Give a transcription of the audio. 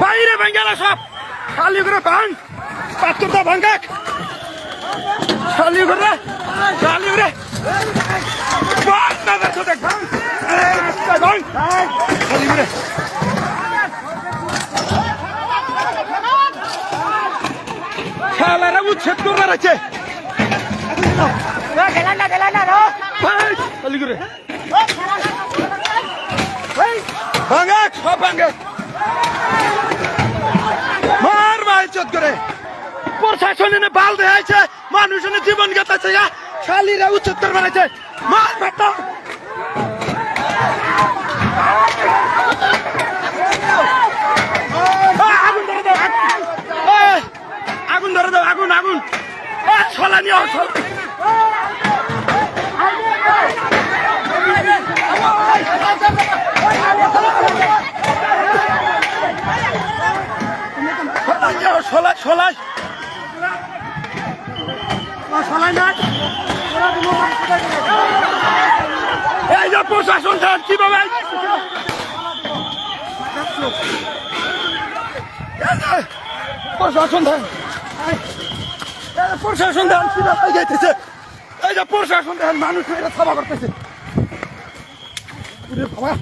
বাইরে ভেঙে গেল সব খালি করে ভাঙ পাথরটা ভাঙাক খালি করে খালি করে খালি করে খেলারা উচ্ছেদ করবার আছে খালি করে ভাঙাক সব ভাঙাক মার ভাই চোদ করে প্রশাসনে বাল দেখাইছে মানুষের জীবন গেছে শালীরা উচ্ছেদ করবার আছে মার বেটা আগুন ধরে দাও আগুন আগুন ছলা নিয়ে ছলাই ছলাই এই যে প্রশাসন কিভাবে প্রশাসন প্রশাসন কিভাবে যাইতেছে এই যে প্রশাসন মানুষ সভা করতেছে বাবা